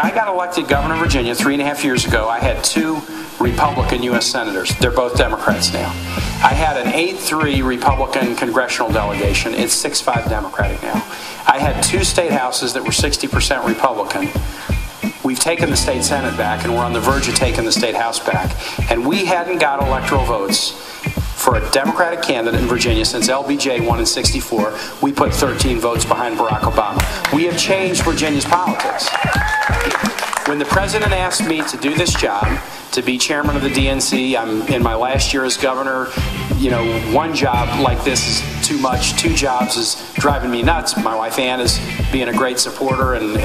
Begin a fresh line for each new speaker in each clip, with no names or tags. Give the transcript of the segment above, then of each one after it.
I got elected governor of Virginia 3.5 years ago, I had 2 Republican U.S. senators. They're both Democrats now. I had an 8-3 Republican congressional delegation. It's 6-5 Democratic now. I had 2 state houses that were 60% Republican. We've taken the state Senate back, and we're on the verge of taking the state House back. And we hadn't got electoral votes for a Democratic candidate in Virginia since LBJ won in '64. We put 13 votes behind Barack Obama. We have changed Virginia's politics. When the president asked me to do this job, to be chairman of the DNC, I'm in my last year as governor. You know, 1 job like this is too much. 2 jobs is driving me nuts. My wife Ann is being a great supporter and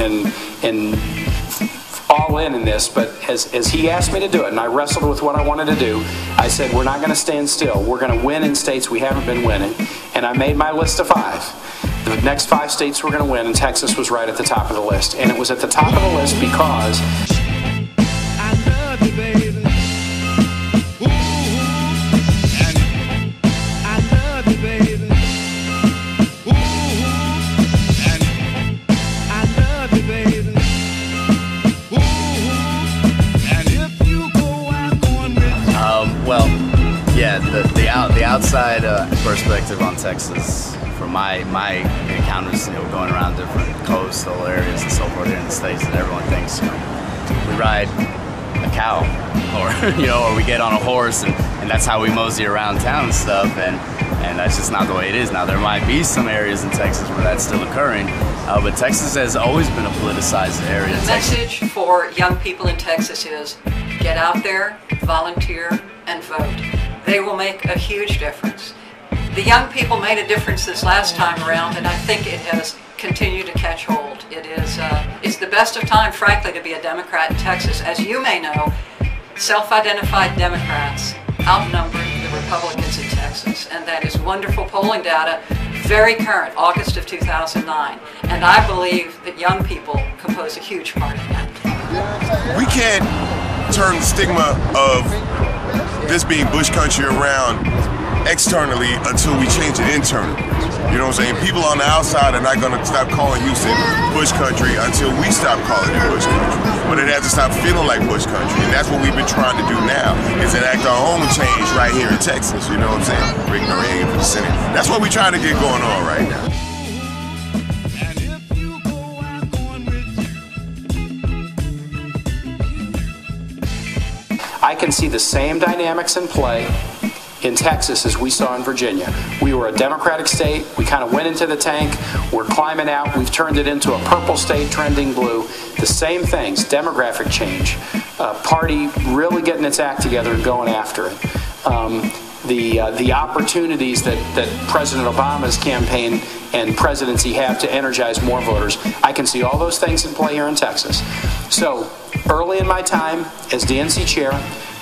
all in this, but as he asked me to do it, and I wrestled with what I wanted to do, I said, we're not going to stand still. We're going to win in states we haven't been winning, and I made my list of 5. The next 5 states we're going to win, and Texas was right at the top of the list. And it was at the top of the list because
I love you, baby. Ooh, and I love you, baby. Ooh, and I love you, baby.
Well, yeah, the outside perspective on Texas, from my encounters, going around different coastal areas and so forth here in the States, and everyone thinks, we ride a cow, or or we get on a horse, and that's how we mosey around town and stuff, and that's just not the way it is now. There might be some areas in Texas where that's still occurring, but Texas has always been a politicized area.
The message for young people in Texas is, get out there, volunteer, and vote. They will make a huge difference. The young people made a difference this last time around, and I think it has continued to catch hold. It's the best of time, frankly, to be a Democrat in Texas. As you may know, self-identified Democrats outnumber the Republicans in Texas, and that is wonderful polling data, very current, August of 2009. And I believe that young people compose a huge part of that.
We can't turn the stigma of this being bush country around externally until we change it internally. You know what I'm saying? People on the outside are not going to stop calling Houston bush country until we stop calling it bush country. But it has to stop feeling like bush country, and that's what we've been trying to do now, is enact our own change right here in Texas. You know what I'm saying? Rick Noriega for the Senate. That's what we're trying to get going on right now.
I can see the same dynamics in play in Texas as we saw in Virginia. We were a Democratic state. We kind of went into the tank. We're climbing out. We've turned it into a purple state trending blue. The same things, demographic change, party really getting its act together and going after it. The opportunities that President Obama's campaign and presidency have to energize more voters. I can see all those things in play here in Texas. So early in my time as DNC chair,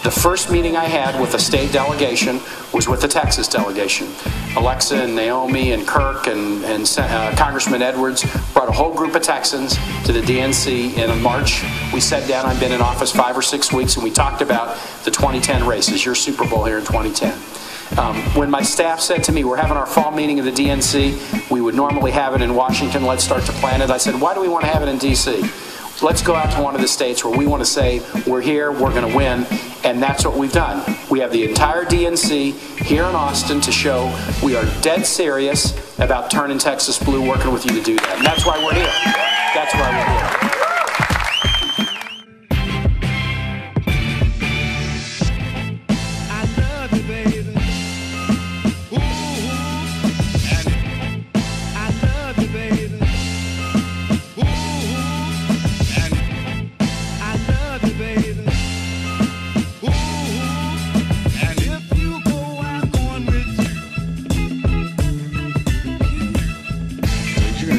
the first meeting I had with a state delegation was with the Texas delegation. Alexa and Naomi and Kirk and Congressman Edwards brought a whole group of Texans to the DNC in March. We sat down. I've been in office 5 or 6 weeks, and we talked about the 2010 races, your Super Bowl here in 2010. When my staff said to me, we're having our fall meeting of the DNC, we would normally have it in Washington, let's start to plan it. I said, why do we want to have it in D.C.? Let's go out to one of the states where we want to say, we're here, we're going to win, and that's what we've done. We have the entire DNC here in Austin to show we are dead serious about turning Texas blue, working with you to do that. And that's why we're here. That's why we're here.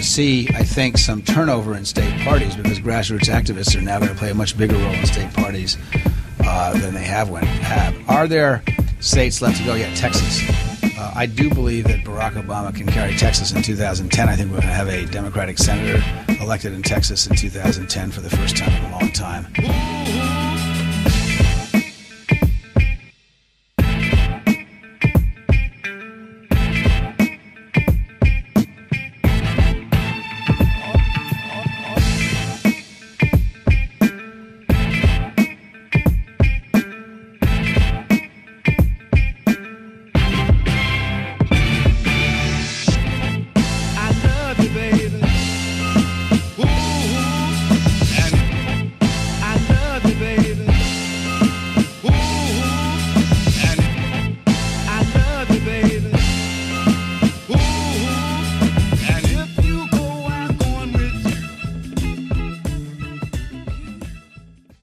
See, I think, some turnover in state parties because grassroots activists are now going to play a much bigger role in state parties than they have. Are there states left to go? Yeah, Texas. I do believe that Barack Obama can carry Texas in 2010. I think we're going to have a Democratic senator elected in Texas in 2010 for the first time in a long time.